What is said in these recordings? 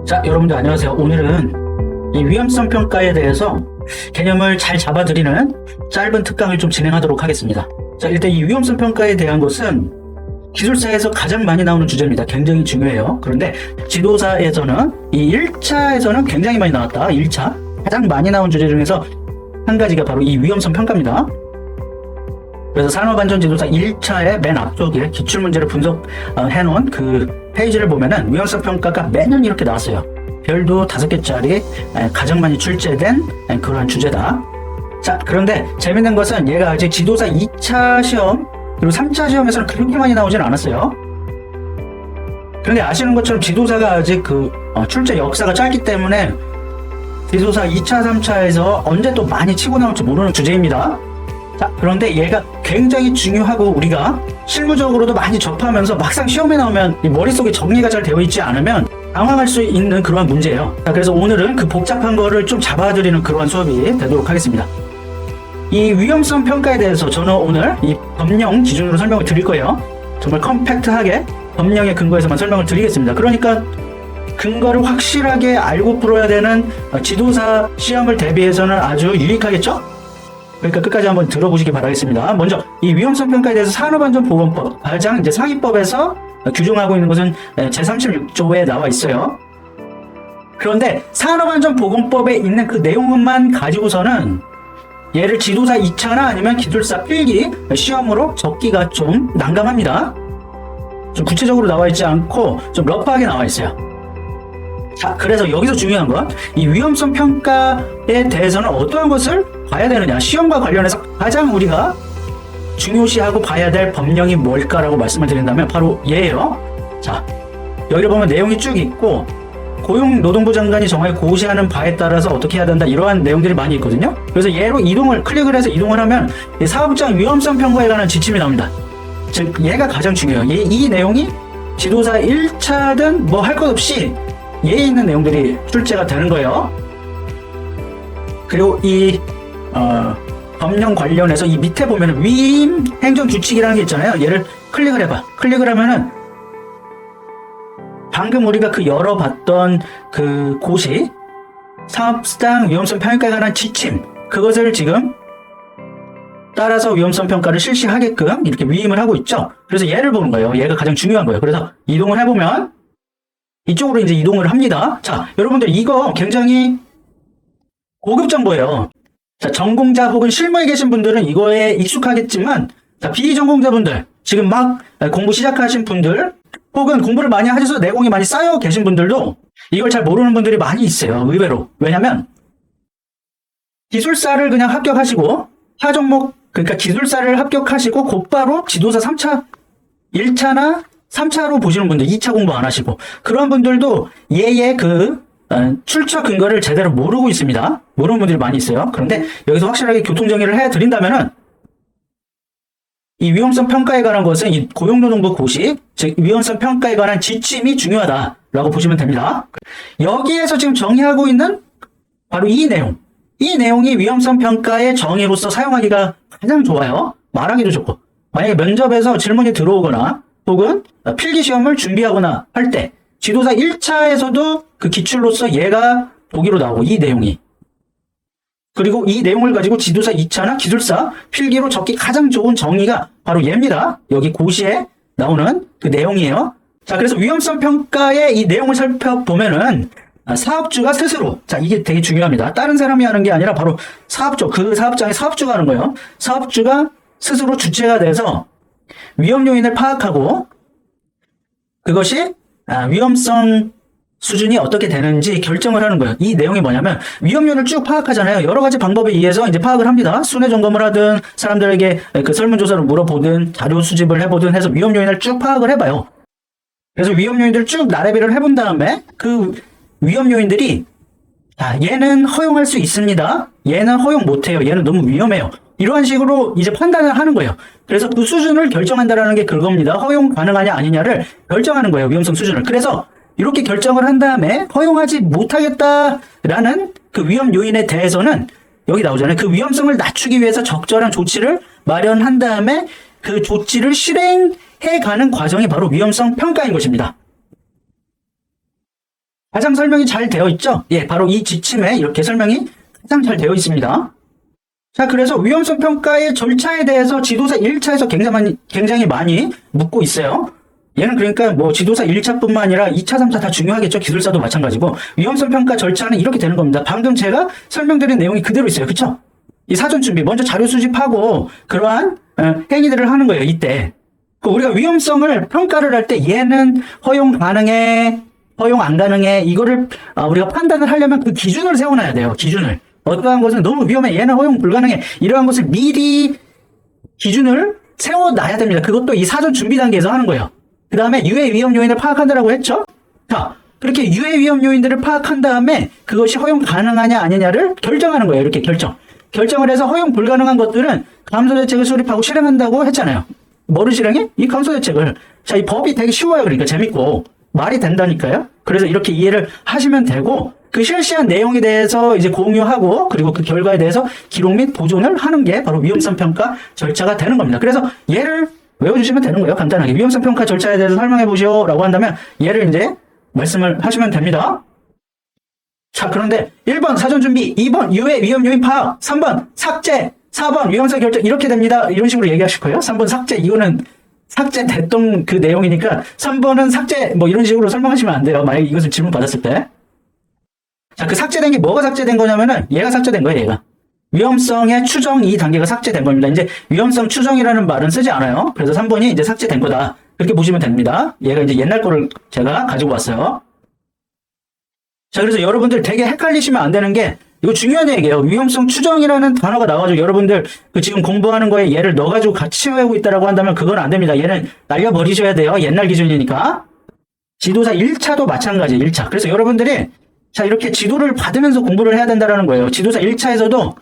자, 여러분들 안녕하세요. 오늘은 이 위험성 평가에 대해서 개념을 잘 잡아드리는 짧은 특강을 좀 진행하도록 하겠습니다. 자, 일단 이 위험성 평가에 대한 것은 기술사에서 가장 많이 나오는 주제입니다. 굉장히 중요해요. 그런데 지도사에서는 이 1차에서는 굉장히 많이 나왔다. 1차 가장 많이 나온 주제 중에서 한 가지가 바로 이 위험성 평가입니다. 그래서 산업안전지도사 1차의 맨 앞쪽에 기출문제를 분석해놓은 그 페이지를 보면은 위험성 평가가 매년 이렇게 나왔어요. 별도 5개짜리 가장 많이 출제된 그러한 주제다. 자, 그런데 재밌는 것은 얘가 아직 지도사 2차 시험 그리고 3차 시험에서는 그렇게 많이 나오진 않았어요. 그런데 아시는 것처럼 지도사가 아직 출제 역사가 짧기 때문에 지도사 2차, 3차에서 언제 또 많이 치고 나올지 모르는 주제입니다. 자, 그런데 얘가 굉장히 중요하고 우리가 실무적으로도 많이 접하면서 막상 시험에 나오면 이 머릿속에 정리가 잘 되어 있지 않으면 당황할 수 있는 그러한 문제예요. 자, 그래서 오늘은 그 복잡한 거를 좀 잡아드리는 그러한 수업이 되도록 하겠습니다. 이 위험성 평가에 대해서 저는 오늘 이 법령 기준으로 설명을 드릴 거예요. 정말 컴팩트하게 법령의 근거에서만 설명을 드리겠습니다. 그러니까 근거를 확실하게 알고 풀어야 되는 지도사 시험을 대비해서는 아주 유익하겠죠? 그러니까 끝까지 한번 들어보시기 바라겠습니다. 먼저 이 위험성 평가에 대해서 산업안전보건법 가장 이제 상위법에서 규정하고 있는 것은 제36조에 나와 있어요. 그런데 산업안전보건법에 있는 그 내용만 가지고서는 얘를 지도사 2차나 아니면 기술사 필기 시험으로 적기가 좀 난감합니다. 좀 구체적으로 나와 있지 않고 좀 러프하게 나와 있어요. 자, 그래서 여기서 중요한 건 이 위험성 평가에 대해서는 어떠한 것을 봐야 되느냐, 시험과 관련해서 가장 우리가 중요시하고 봐야 될 법령이 뭘까라고 말씀을 드린다면 바로 얘예요. 자, 여기를 보면 내용이 쭉 있고 고용노동부 장관이 정하여 고시하는 바에 따라서 어떻게 해야 된다, 이러한 내용들이 많이 있거든요. 그래서 얘로 클릭을 해서 이동을 하면 사업장 위험성 평가에 관한 지침이 나옵니다. 즉 얘가 가장 중요해요. 이 내용이 지도사 1차든 뭐 할 것 없이 얘에 있는 내용들이 출제가 되는 거예요. 그리고 이 법령 관련해서 이 밑에 보면 위임 행정규칙이라는 게 있잖아요. 얘를 클릭을 해봐. 클릭을 하면은 방금 우리가 열어봤던 그 고시 사업장 위험성 평가에 관한 지침, 그것을 지금 따라서 위험성 평가를 실시하게끔 이렇게 위임을 하고 있죠. 그래서 얘를 보는 거예요. 얘가 가장 중요한 거예요. 그래서 이동을 해보면 이쪽으로 이제 이동을 합니다. 자, 여러분들 이거 굉장히 고급 정보예요. 자, 전공자 혹은 실무에 계신 분들은 이거에 익숙하겠지만, 자, 비전공자분들, 지금 막 공부 시작하신 분들, 혹은 공부를 많이 하셔서 내공이 많이 쌓여 계신 분들도 이걸 잘 모르는 분들이 많이 있어요. 의외로. 왜냐면 기술사를 그냥 합격하시고 타 종목, 그러니까 기술사를 합격하시고 곧바로 지도사 3차, 1차나 3차로 보시는 분들, 2차 공부 안 하시고 그런 분들도 얘의 출처 근거를 제대로 모르고 있습니다. 모르는 분들이 많이 있어요. 그런데 여기서 확실하게 교통정리를 해드린다면은 이 위험성 평가에 관한 것은 이 고용노동부 고시, 즉 위험성 평가에 관한 지침이 중요하다라고 보시면 됩니다. 여기에서 지금 정의하고 있는 바로 이 내용, 이 내용이 위험성 평가의 정의로서 사용하기가 가장 좋아요. 말하기도 좋고, 만약에 면접에서 질문이 들어오거나 혹은 필기시험을 준비하거나 할 때 지도사 1차에서도 그 기출로서 얘가 보기로 나오고, 이 내용이, 그리고 이 내용을 가지고 지도사 2차나 기술사 필기로 적기 가장 좋은 정의가 바로 얘입니다. 여기 고시에 나오는 그 내용이에요. 자, 그래서 위험성 평가의 이 내용을 살펴보면은 사업주가 스스로, 자, 이게 되게 중요합니다. 다른 사람이 하는 게 아니라 바로 사업주, 그 사업장의 사업주가 하는 거예요. 사업주가 스스로 주체가 돼서 위험 요인을 파악하고 그것이 위험성 수준이 어떻게 되는지 결정을 하는 거예요. 이 내용이 뭐냐면 위험 요인을 쭉 파악하잖아요. 여러 가지 방법에 의해서 이제 파악을 합니다. 순회 점검을 하든 사람들에게 그 설문조사를 물어보든 자료 수집을 해보든 해서 위험 요인을 쭉 파악을 해봐요. 그래서 위험 요인들을 쭉 나래비를 해본 다음에 그 위험 요인들이 얘는 허용할 수 있습니다. 얘는 허용 못해요. 얘는 너무 위험해요. 이러한 식으로 이제 판단을 하는 거예요. 그래서 그 수준을 결정한다라는 게 그겁니다. 허용 가능하냐 아니냐를 결정하는 거예요. 위험성 수준을. 그래서 이렇게 결정을 한 다음에 허용하지 못하겠다라는 그 위험 요인에 대해서는 여기 나오잖아요. 그 위험성을 낮추기 위해서 적절한 조치를 마련한 다음에 그 조치를 실행해가는 과정이 바로 위험성 평가인 것입니다. 가장 설명이 잘 되어 있죠? 예, 바로 이 지침에 이렇게 설명이 가장 잘 되어 있습니다. 자, 그래서 위험성 평가의 절차에 대해서 지도사 1차에서 굉장히 많이 묻고 있어요. 얘는 그러니까 뭐 지도사 1차뿐만 아니라 2차, 3차 다 중요하겠죠. 기술사도 마찬가지고. 위험성 평가 절차는 이렇게 되는 겁니다. 방금 제가 설명드린 내용이 그대로 있어요. 그쵸? 이 사전 준비, 먼저 자료 수집하고 그러한 행위들을 하는 거예요. 이때. 우리가 위험성을 평가를 할 때 얘는 허용 가능해, 허용 안 가능해, 이거를 우리가 판단을 하려면 그 기준을 세워놔야 돼요. 기준을. 어떠한 것은 너무 위험해, 얘는 허용 불가능해, 이러한 것을 미리 기준을 세워놔야 됩니다. 그것도 이 사전 준비 단계에서 하는 거예요. 그 다음에 유해 위험 요인을 파악한다라고 했죠? 자, 그렇게 유해 위험 요인들을 파악한 다음에 그것이 허용 가능하냐 아니냐를 결정하는 거예요. 이렇게 결정을 해서 허용 불가능한 것들은 감소대책을 수립하고 실행한다고 했잖아요. 뭐를 실행해? 이 감소대책을. 자, 이 법이 되게 쉬워요. 그러니까 재밌고 말이 된다니까요. 그래서 이렇게 이해를 하시면 되고, 그 실시한 내용에 대해서 이제 공유하고, 그리고 그 결과에 대해서 기록 및 보존을 하는 게 바로 위험성 평가 절차가 되는 겁니다. 그래서 얘를 외워주시면 되는 거예요. 간단하게. 위험성 평가 절차에 대해서 설명해 보시오라고 한다면 얘를 이제 말씀을 하시면 됩니다. 자, 그런데 1번 사전 준비, 2번 유해 위험 요인 파악, 3번 삭제, 4번 위험성 결정, 이렇게 됩니다. 이런 식으로 얘기하실 거예요. 3번 삭제, 이거는 삭제됐던 그 내용이니까 3번은 삭제, 뭐 이런 식으로 설명하시면 안 돼요. 만약에 이것을 질문 받았을 때. 자, 그 삭제된 게 뭐가 삭제된 거냐면은 얘가 삭제된 거예요. 얘가. 위험성의 추정 이 단계가 삭제된 겁니다. 이제 위험성 추정이라는 말은 쓰지 않아요. 그래서 3번이 이제 삭제된 거다. 그렇게 보시면 됩니다. 얘가 이제 옛날 거를 제가 가지고 왔어요. 자, 그래서 여러분들 되게 헷갈리시면 안 되는 게, 이거 중요한 얘기예요. 위험성 추정이라는 단어가 나와가지고 여러분들 그 지금 공부하는 거에 얘를 넣어가지고 같이 외우고 있다라고 한다면 그건 안 됩니다. 얘는 날려버리셔야 돼요. 옛날 기준이니까. 지도사 1차도 마찬가지, 1차. 그래서 여러분들이 자, 이렇게 지도를 받으면서 공부를 해야 된다는 거예요. 지도사 1차에서도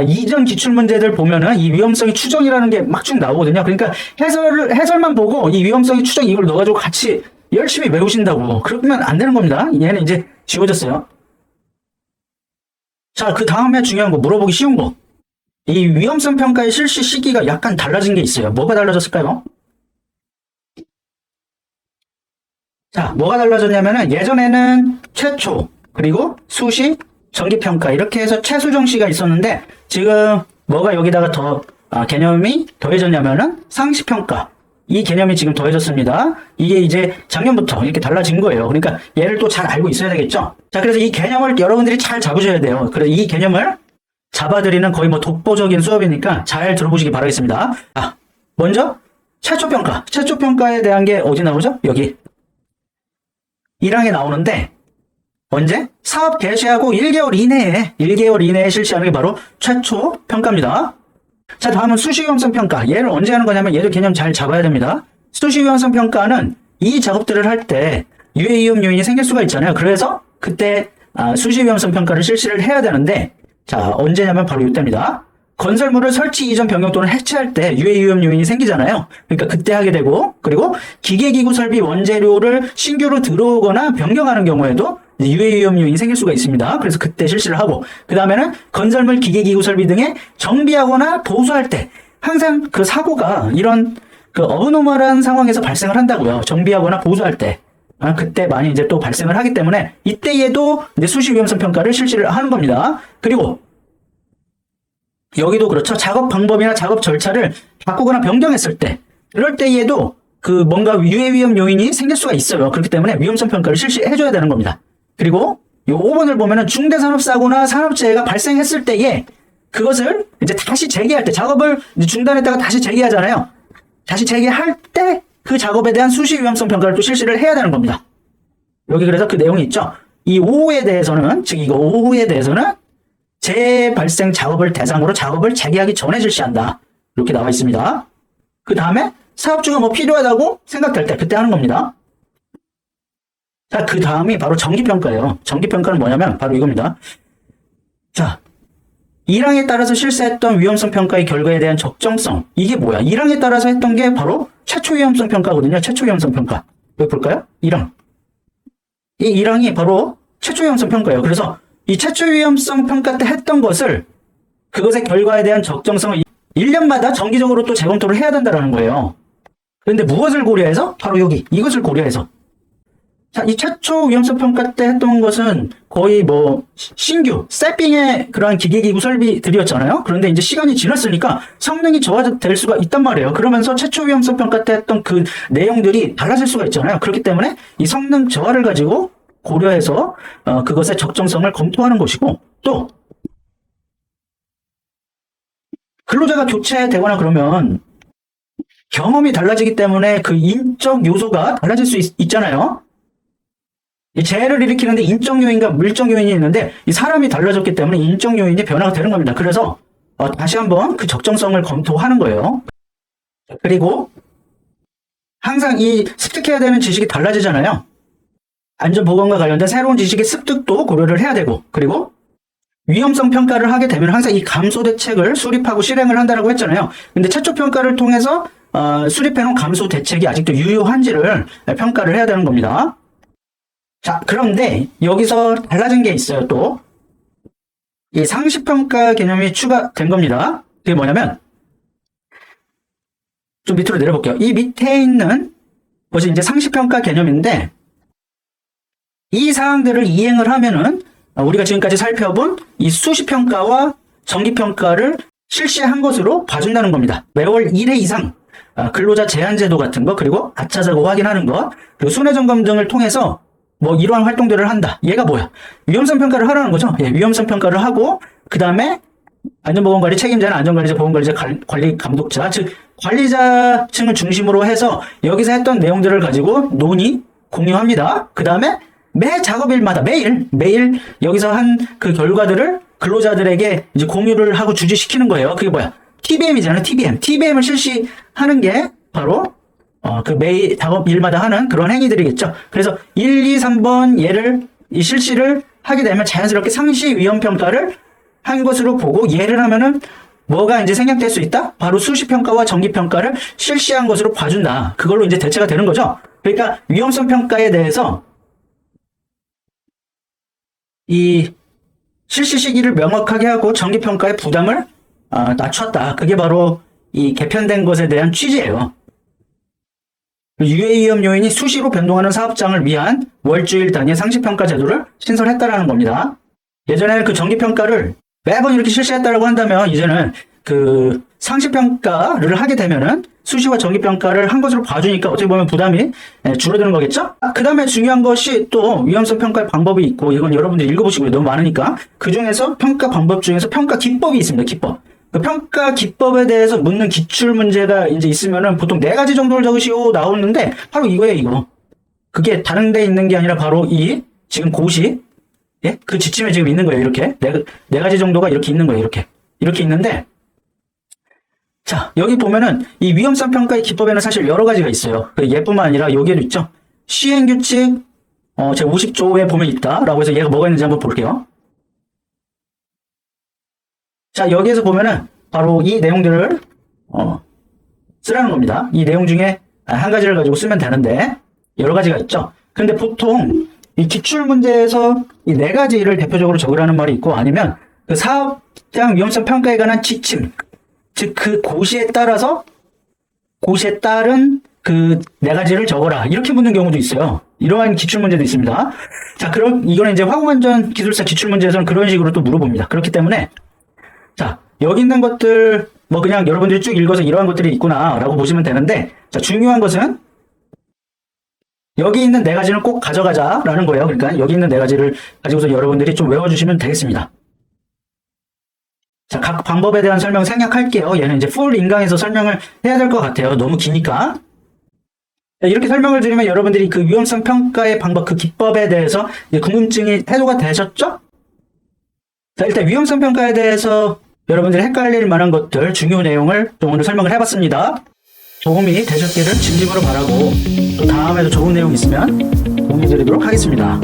이전 기출문제들 보면은 이 위험성의 추정이라는 게 막 쭉 나오거든요. 그러니까 해설만 보고 이 위험성의 추정 이걸 넣어가지고 같이 열심히 외우신다고. 그러면 안 되는 겁니다. 얘는 이제 지워졌어요. 자, 그 다음에 중요한 거, 물어보기 쉬운 거. 이 위험성 평가의 실시 시기가 약간 달라진 게 있어요. 뭐가 달라졌을까요? 자, 뭐가 달라졌냐면은 예전에는 최초, 그리고 수시, 정기평가 이렇게 해서 최수정시가 있었는데 지금 뭐가 여기다가 더 개념이 더해졌냐면은 상시평가, 이 개념이 지금 더해졌습니다. 이게 이제 작년부터 이렇게 달라진 거예요. 그러니까 얘를 또 잘 알고 있어야 되겠죠. 자, 그래서 이 개념을 여러분들이 잘 잡으셔야 돼요. 그래서 이 개념을 잡아드리는 거의 뭐 독보적인 수업이니까 잘 들어보시기 바라겠습니다. 먼저 최초평가. 최초평가에 대한 게 어디 나오죠? 여기 1항에 나오는데 언제? 사업 개시하고 1개월 이내에 실시하는 게 바로 최초 평가입니다. 자, 다음은 수시위험성 평가. 얘를 언제 하는 거냐면 얘도 개념 잘 잡아야 됩니다. 수시위험성 평가는 이 작업들을 할 때 유해 위험 요인이 생길 수가 있잖아요. 그래서 그때 수시위험성 평가를 실시를 해야 되는데, 자, 언제냐면 바로 이때입니다. 건설물을 설치 이전 변경 또는 해체할 때 유해 위험 요인이 생기잖아요. 그러니까 그때 하게 되고, 그리고 기계기구 설비 원재료를 신규로 들어오거나 변경하는 경우에도 유해 위험 요인이 생길 수가 있습니다. 그래서 그때 실시를 하고, 그 다음에는 건설물 기계기구 설비 등에 정비하거나 보수할 때 항상 그 사고가 이런 그 어브노멀한 상황에서 발생을 한다고요. 정비하거나 보수할 때. 그때 많이 이제 또 발생을 하기 때문에 이때에도 이제 수시 위험성 평가를 실시를 하는 겁니다. 그리고 여기도 그렇죠. 작업 방법이나 작업 절차를 바꾸거나 변경했을 때, 그럴 때에도 그 뭔가 유해 위험 요인이 생길 수가 있어요. 그렇기 때문에 위험성 평가를 실시해줘야 되는 겁니다. 그리고 요 5번을 보면은 중대산업사고나 산업재해가 발생했을 때에 그것을 이제 다시 재개할 때, 작업을 중단했다가 다시 재개하잖아요. 다시 재개할 때 그 작업에 대한 수시 위험성 평가를 또 실시를 해야 되는 겁니다. 여기 그래서 그 내용이 있죠. 이 5호에 대해서는, 즉 이거 5호에 대해서는 재발생 작업을 대상으로 작업을 재개하기 전에 실시한다. 이렇게 나와 있습니다. 그 다음에 사업주가 뭐 필요하다고 생각될 때 그때 하는 겁니다. 자, 그 다음이 바로 정기평가예요. 정기평가는 뭐냐면 바로 이겁니다. 자, 1항에 따라서 실시했던 위험성 평가의 결과에 대한 적정성. 이게 뭐야? 1항에 따라서 했던 게 바로 최초 위험성 평가거든요. 최초 위험성 평가. 여기 볼까요? 1항. 이 1항이 바로 최초 위험성 평가예요. 그래서 이 최초 위험성 평가 때 했던 것을, 그것의 결과에 대한 적정성을 1년마다 정기적으로 또 재검토를 해야 된다는 거예요. 그런데 무엇을 고려해서? 바로 여기 이것을 고려해서. 자, 이 최초 위험성 평가 때 했던 것은 거의 뭐 신규 세핑의 그러한 기계기구 설비들이었잖아요. 그런데 이제 시간이 지났으니까 성능이 저하될 수가 있단 말이에요. 그러면서 최초 위험성 평가 때 했던 그 내용들이 달라질 수가 있잖아요. 그렇기 때문에 이 성능 저하를 가지고 고려해서 그것의 적정성을 검토하는 것이고, 또 근로자가 교체되거나 그러면 경험이 달라지기 때문에 그 인적 요소가 달라질 수 있잖아요. 이 재해를 일으키는데 인적 요인과 물적 요인이 있는데 이 사람이 달라졌기 때문에 인적 요인이 변화가 되는 겁니다. 그래서 다시 한번 그 적정성을 검토하는 거예요. 그리고 항상 이 습득해야 되는 지식이 달라지잖아요. 안전보건과 관련된 새로운 지식의 습득도 고려를 해야 되고, 그리고 위험성 평가를 하게 되면 항상 이 감소 대책을 수립하고 실행을 한다고 했잖아요. 근데 최초 평가를 통해서 수립해놓은 감소 대책이 아직도 유효한지를 평가를 해야 되는 겁니다. 자, 그런데 여기서 달라진 게 있어요. 또 이 상시평가 개념이 추가된 겁니다. 그게 뭐냐면, 좀 밑으로 내려볼게요. 이 밑에 있는 것이 이제 상시평가 개념인데, 이 사항들을 이행을 하면은 우리가 지금까지 살펴본 이 수시평가와 정기평가를 실시한 것으로 봐준다는 겁니다. 매월 1회 이상 근로자 제한제도 같은 거, 그리고 아차사고 확인하는 거, 그리고 순회점검 등을 통해서 뭐 이러한 활동들을 한다. 얘가 뭐야? 위험성 평가를 하라는 거죠. 예, 위험성 평가를 하고, 그 다음에 안전보건관리 책임자는 안전관리자, 보건관리자, 관리 감독자, 즉 관리자층을 중심으로 해서 여기서 했던 내용들을 가지고 논의, 공유합니다. 그 다음에 매 작업일마다 매일 여기서 한 그 결과들을 근로자들에게 이제 공유를 하고 주지시키는 거예요. 그게 뭐야? TBM이잖아요. TBM을 실시하는 게 바로 그 매일 작업일마다 하는 그런 행위들이겠죠. 그래서 1, 2, 3번 얘를 실시를 하게 되면 자연스럽게 상시 위험 평가를 한 것으로 보고, 얘를 하면은 뭐가 이제 생략될 수 있다? 바로 수시 평가와 정기 평가를 실시한 것으로 봐준다. 그걸로 이제 대체가 되는 거죠. 그러니까 위험성 평가에 대해서 이 실시 시기를 명확하게 하고 정기 평가의 부담을 낮췄다. 그게 바로 이 개편된 것에 대한 취지예요. 유해 위험 요인이 수시로 변동하는 사업장을 위한 월주일 단위 상시평가 제도를 신설했다라는 겁니다. 예전에는 그 정기평가를 매번 이렇게 실시했다라고 한다면, 이제는 그 상시평가를 하게 되면은 수시와 정기평가를 한 것으로 봐주니까 어떻게 보면 부담이 줄어드는 거겠죠? 그 다음에 중요한 것이 또 위험성 평가의 방법이 있고, 이건 여러분들이 읽어보시고요. 너무 많으니까. 그 중에서 평가 방법 중에서 평가 기법이 있습니다. 기법. 그 평가 기법에 대해서 묻는 기출 문제가 이제 있으면은 보통 4가지 정도를 적으시오 나오는데, 바로 이거예요, 이거. 그게 다른 데 있는 게 아니라 바로 이 지금 고시, 예? 그 지침에 지금 있는 거예요. 이렇게 네 가지 정도가 이렇게 있는 거예요. 이렇게 있는데, 자, 여기 보면은 이 위험성 평가의 기법에는 사실 여러 가지가 있어요. 얘뿐만 아니라 여기에도 있죠. 시행규칙 제 50조에 보면 있다라고 해서 얘가 뭐가 있는지 한번 볼게요. 자, 여기에서 보면은 바로 이 내용들을 쓰라는 겁니다. 이 내용 중에 한 가지를 가지고 쓰면 되는데 여러 가지가 있죠. 근데 보통 이 기출 문제에서 이 4가지를 대표적으로 적으라는 말이 있고, 아니면 그 사업장 위험성 평가에 관한 지침, 즉 그 고시에 따른 그 4가지를 적어라, 이렇게 묻는 경우도 있어요. 이러한 기출 문제도 있습니다. 자, 그럼 이거는 이제 화공안전 기술사 기출 문제에서는 그런 식으로 또 물어봅니다. 그렇기 때문에 자, 여기 있는 것들 뭐 그냥 여러분들이 쭉 읽어서 이러한 것들이 있구나 라고 보시면 되는데, 자, 중요한 것은 여기 있는 4가지는 꼭 가져가자라는 거예요. 그러니까 여기 있는 4가지를 가지고서 여러분들이 좀 외워주시면 되겠습니다. 자, 각 방법에 대한 설명 생략할게요. 얘는 이제 풀 인강에서 설명을 해야 될 것 같아요. 너무 기니까. 이렇게 설명을 드리면 여러분들이 그 위험성 평가의 방법, 그 기법에 대해서 궁금증이 해소가 되셨죠? 자, 일단 위험성 평가에 대해서 여러분들이 헷갈릴 만한 것들, 중요 내용을 좀 오늘 설명을 해봤습니다. 도움이 되셨기를 진심으로 바라고, 또 다음에도 좋은 내용 있으면 공유드리도록 하겠습니다.